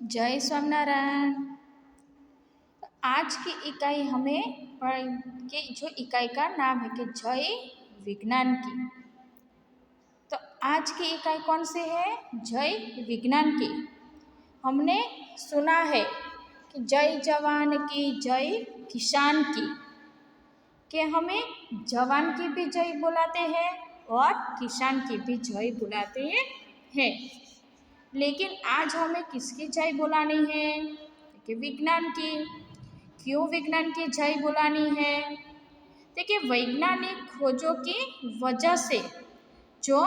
जय स्वामीनारायण। आज की इकाई के जो इकाई का नाम है कि जय विज्ञान की। तो आज की इकाई कौन सी है? जय विज्ञान की। हमने सुना है कि जय जवान की जय किसान की, कि हमें जवान की भी जय बुलाते हैं और किसान की भी जय बुलाते हैं। लेकिन आज हमें किसकी जय बुलानी है? कि विज्ञान की। क्यों विज्ञान की जय बुलानी है? देखिए, वैज्ञानिक खोजों की वजह से जो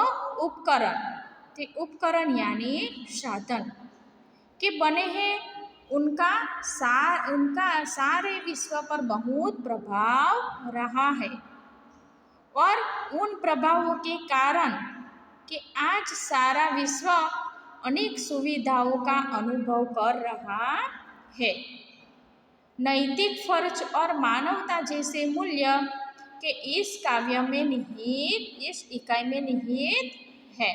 उपकरण यानी साधन के बने हैं, उनका सारे विश्व पर बहुत प्रभाव रहा है। और उन प्रभावों के कारण कि आज सारा विश्व अनेक सुविधाओं का अनुभव कर रहा है। नैतिक फर्ज और मानवता जैसे मूल्य के इस इकाई में निहित है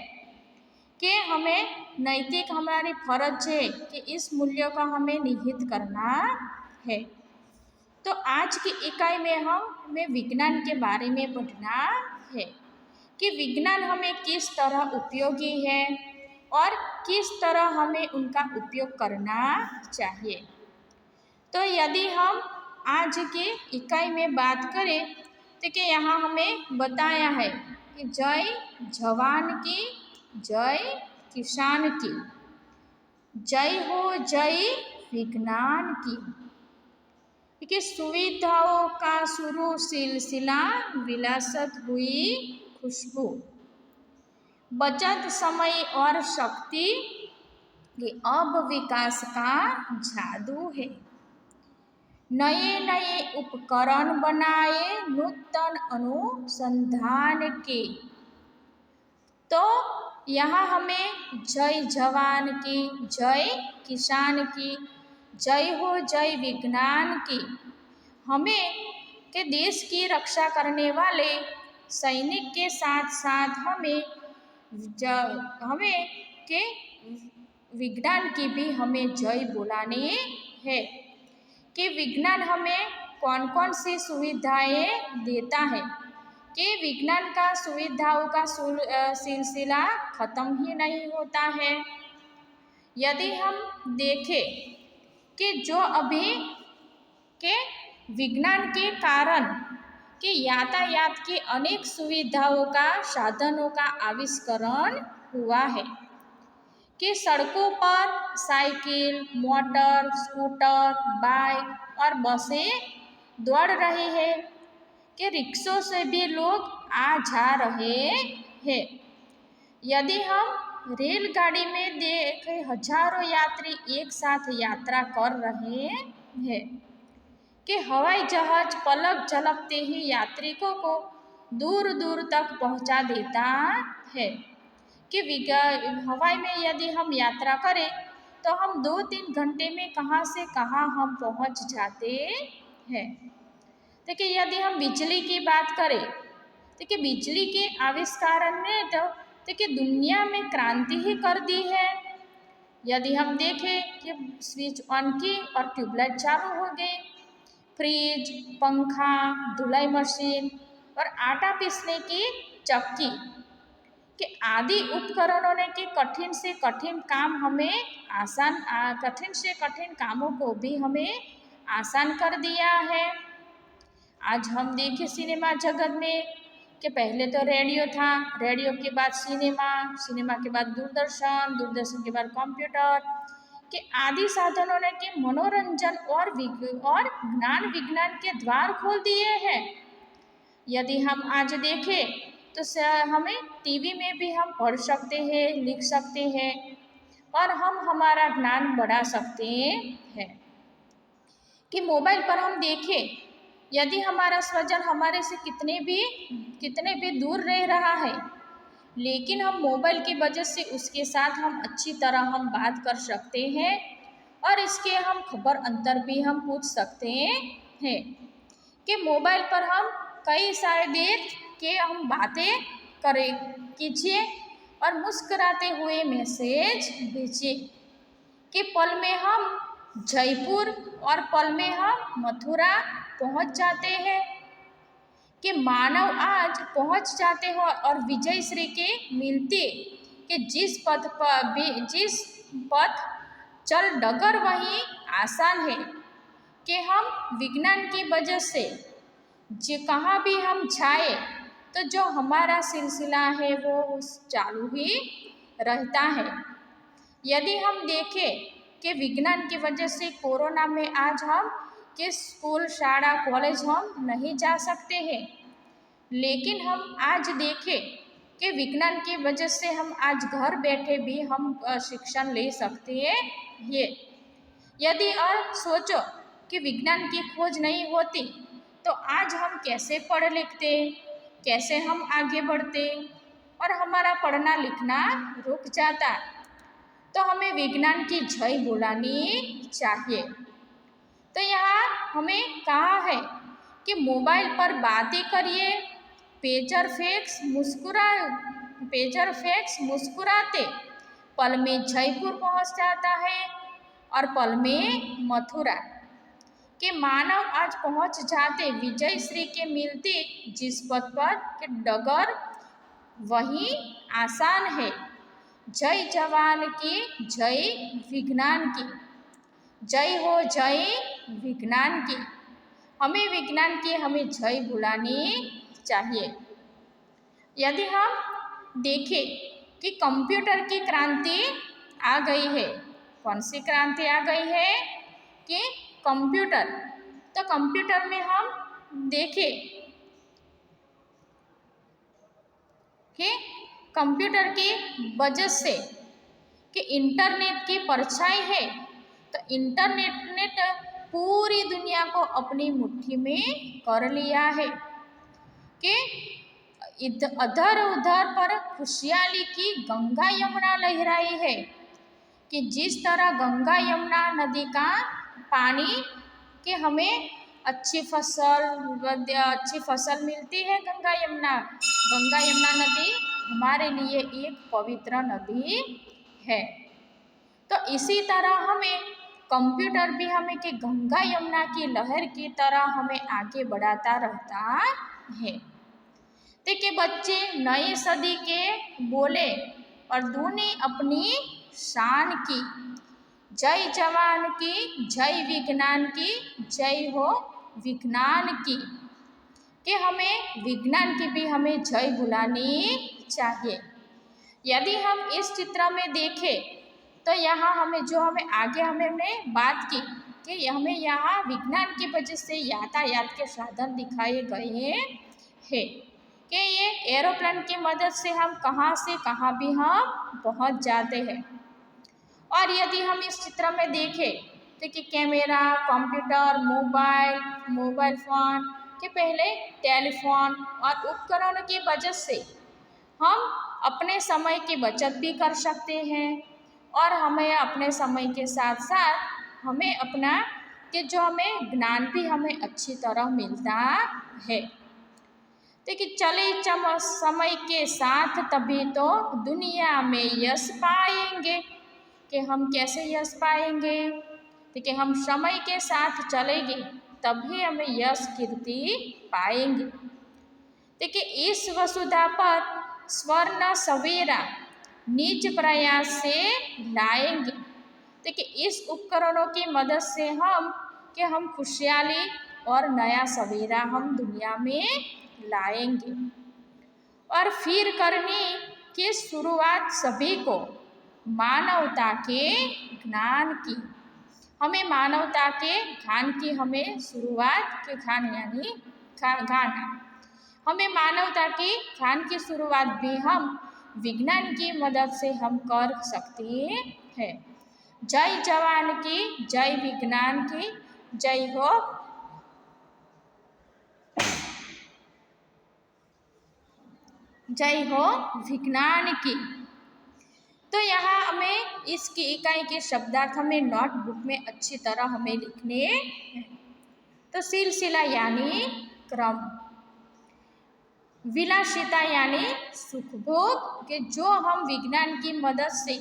कि हमें नैतिक हमारी फर्ज है कि इस मूल्य का हमें निहित करना है। तो आज की इकाई में हमें विज्ञान के बारे में पढ़ना है कि विज्ञान हमें किस तरह उपयोगी है और किस तरह हमें उनका उपयोग करना चाहिए। तो यदि हम आज की इकाई में बात करें तो कि यहाँ हमें बताया है कि जय जवान की जय किसान की, जय हो जय विज्ञान की। कि सुविधाओं का शुरू सिलसिला विलासत हुई खुशबू, बचत समय और शक्ति के अब विकास का जादू है। नए नए उपकरण बनाए नूतन अनुसंधान के। तो यहाँ हमें जय जवान की जय किसान की, जय हो जय विज्ञान की। हमें के देश की रक्षा करने वाले सैनिक के साथ साथ हमें के विज्ञान की भी हमें जय बुलानी है कि विज्ञान हमें कौन कौन सी सुविधाएं देता है। कि विज्ञान का सुविधाओं का सिलसिला खत्म ही नहीं होता है। यदि हम देखें कि जो अभी के विज्ञान के कारण कि यातायात की अनेक सुविधाओं का साधनों का आविष्करण हुआ है कि सड़कों पर साइकिल, मोटर, स्कूटर, बाइक और बसें दौड़ रही है कि रिक्शों से भी लोग आ जा रहे हैं। यदि हम रेलगाड़ी में देखें, हजारों यात्री एक साथ यात्रा कर रहे हैं कि हवाई जहाज पलक झपकते ही यात्रियों को दूर दूर तक पहुंचा देता है। कि हवाई में यदि हम यात्रा करें तो हम 2-3 घंटे में कहाँ से कहाँ हम पहुंच जाते हैं। देखिए, यदि हम बिजली की बात करें, देखिए बिजली के आविष्कार ने तो देखिए दुनिया में क्रांति ही कर दी है। यदि हम देखें कि स्विच ऑन की और ट्यूबलाइट चालू हो गई, फ्रिज, पंखा, धुलाई मशीन और आटा पीसने की चक्की के आदि उपकरणों ने कि कठिन से कठिन कामों को भी हमें आसान कर दिया है। आज हम देखें सिनेमा जगत में कि पहले तो रेडियो था, रेडियो के बाद सिनेमा, सिनेमा के बाद दूरदर्शन, दूरदर्शन के बाद कंप्यूटर के आदि साधनों ने कि मनोरंजन और ज्ञान विज्ञान के द्वार खोल दिए हैं। यदि हम आज देखें तो हमें टीवी में भी हम पढ़ सकते हैं, लिख सकते हैं और हम हमारा ज्ञान बढ़ा सकते हैं। कि मोबाइल पर हम देखें, यदि हमारा स्वजन हमारे से कितने भी दूर रह रहा है, लेकिन हम मोबाइल की वजह से उसके साथ हम अच्छी तरह हम बात कर सकते हैं और इसके हम खबर अंतर भी हम पूछ सकते हैं। कि मोबाइल पर हम कई सारे देर के हम बातें कीजिए और मुस्कुराते हुए मैसेज भेजिए। कि पल में हम जयपुर और पल में हम मथुरा पहुंच जाते हैं, कि मानव आज पहुंच जाते हैं और विजय श्री के मिलते कि जिस पथ चल डगर वही आसान है, कि हम विज्ञान की वजह से जो कहाँ भी हम जाए तो जो हमारा सिलसिला है वो चालू ही रहता है। यदि हम देखें कि विज्ञान की वजह से कोरोना में आज हम कि स्कूल शाला कॉलेज हम नहीं जा सकते हैं, लेकिन हम आज देखें कि विज्ञान की वजह से हम आज घर बैठे भी हम शिक्षण ले सकते हैं। ये यदि और सोचो कि विज्ञान की खोज नहीं होती तो आज हम कैसे पढ़ लिखते, कैसे हम आगे बढ़ते और हमारा पढ़ना लिखना रुक जाता। तो हमें विज्ञान की जय बुलानी चाहिए। तो यहाँ हमें कहा है कि मोबाइल पर बातें करिए, पेजर फैक्स मुस्कुराते पल में जयपुर पहुँच जाता है और पल में मथुरा, कि मानव आज पहुँच जाते विजय श्री के मिलते जिस पथ पर कि डगर वही आसान है। जय जवान की, जय विज्ञान की, जय हो जय विज्ञान की। हमें विज्ञान की हमें जय बुलानी चाहिए। यदि हम देखें कि कंप्यूटर की क्रांति आ गई है, कौन सी क्रांति आ गई है कि कंप्यूटर। तो कंप्यूटर में हम देखें कि कंप्यूटर की वजह से कि इंटरनेट की परछाई है, तो इंटरनेट ने पूरी दुनिया को अपनी मुट्ठी में कर लिया है, कि इधर उधर पर खुशहाली की गंगा यमुना लहराई है, कि जिस तरह गंगा यमुना नदी का पानी कि हमें अच्छी फसल मिलती है। गंगा यमुना नदी हमारे लिए एक पवित्र नदी है। तो इसी तरह हमें कंप्यूटर भी हमें कि गंगा यमुना की लहर की तरह हमें आगे बढ़ाता रहता है। देखिए बच्चे नई सदी के बोले और दूनी अपनी शान की, जय जवान की, जय विज्ञान की, जय हो विज्ञान की, कि हमें विज्ञान की भी हमें जय बुलानी चाहिए। यदि हम इस चित्र में देखें तो यहाँ हमें आगे हमने बात की कि हमें यहाँ विज्ञान की वजह से यातायात के साधन दिखाए गए हैं, कि ये एरोप्लेन की मदद से हम कहाँ से कहाँ भी हम पहुँच जाते हैं। और यदि हम इस चित्र में देखें तो कि कैमरा, कंप्यूटर, मोबाइल फ़ोन के पहले टेलीफोन और उपकरणों की वजह से हम अपने समय की बचत भी कर सकते हैं और हमें अपने समय के साथ साथ हमें अपना कि जो हमें ज्ञान भी हमें अच्छी तरह मिलता है। देखिए चले समय के साथ तभी तो दुनिया में यश पाएंगे, कि हम कैसे यश पाएंगे, देखिए हम समय के साथ चलेंगे तभी हमें यश कीर्ति पाएंगे। देखिए इस वसुधा पर स्वर्ण सवेरा निज प्रयास से लाएंगे। देखिए इस उपकरणों की मदद से हम खुशहाली और नया सवेरा हम दुनिया में लाएंगे। और फिर करने की शुरुआत सभी को मानवता के ज्ञान की, हमें मानवता के ज्ञान की हमें शुरुआत के ज्ञान यानी ज्ञान, हमें मानवता की ज्ञान की शुरुआत भी हम विज्ञान की मदद से हम कर सकते हैं। जय जवान की, जय विज्ञान की, जय हो विज्ञान की। तो यहाँ हमें इसकी इकाई के शब्दार्थ हमें नोटबुक में अच्छी तरह हमें लिखने हैं। तो सिलसिला यानी क्रम, विलासिता यानी सुख भोग, कि जो हम विज्ञान की मदद से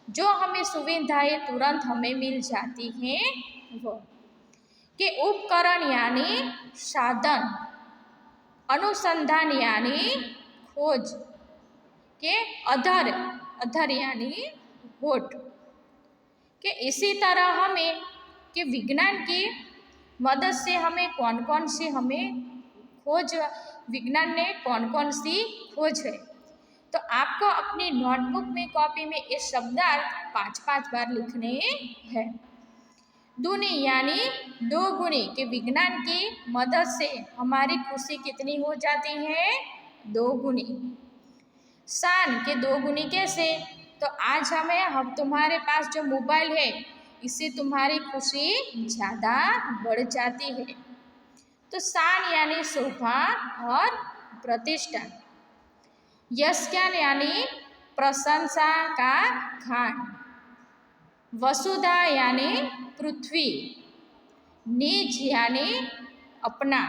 जो हमें सुविधाएं तुरंत हमें मिल जाती हैं वो। कि उपकरण यानी साधन, अनुसंधान यानी खोज, के अधर यानी होठ। कि इसी तरह हमें कि विज्ञान की मदद से हमें कौन कौन सी खोज, विज्ञान ने कौन कौन सी खोज है। तो आपको अपनी नोटबुक में, कॉपी में ये शब्दार्थ 5-5 बार लिखने हैं। दुनी यानी दोगुनी, कि विज्ञान की मदद से हमारी खुशी कितनी हो जाती है, दोगुनी। शान के दोगुनी कैसे, तो आज हम तुम्हारे पास जो मोबाइल है इससे तुम्हारी खुशी ज़्यादा बढ़ जाती है। तो शान यानी शोभा और प्रतिष्ठा। यशज्ञान यानी प्रशंसा का खान। वसुधा यानी पृथ्वी। निज यानी अपना।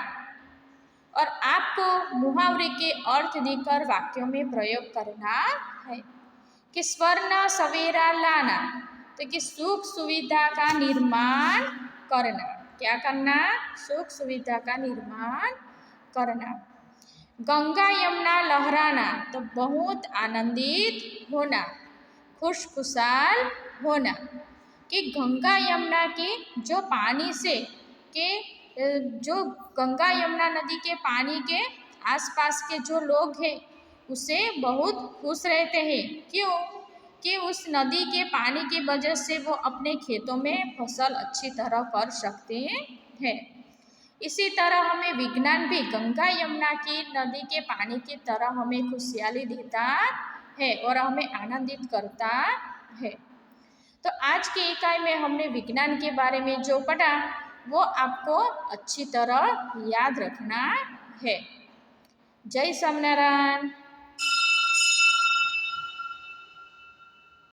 और आपको मुहावरे के अर्थ देकर वाक्यों में प्रयोग करना है। कि स्वर्ण सवेरा लाना, तो कि सुख सुविधा का निर्माण करना। क्या करना, सुख सुविधा का निर्माण करना। गंगा यमुना लहराना, तो बहुत आनंदित होना, खुशखुशाल होना। कि गंगा यमुना के जो पानी से, के जो गंगा यमुना नदी के पानी के आसपास के जो लोग हैं उससे बहुत खुश रहते हैं। क्यों, कि उस नदी के पानी की वजह से वो अपने खेतों में फसल अच्छी तरह कर सकते हैं। इसी तरह हमें विज्ञान भी गंगा यमुना की नदी के पानी की तरह हमें खुशहाली देता है और हमें आनंदित करता है। तो आज की इकाई में हमने विज्ञान के बारे में जो पढ़ा वो आपको अच्छी तरह याद रखना है। जय स्वामिनारायण।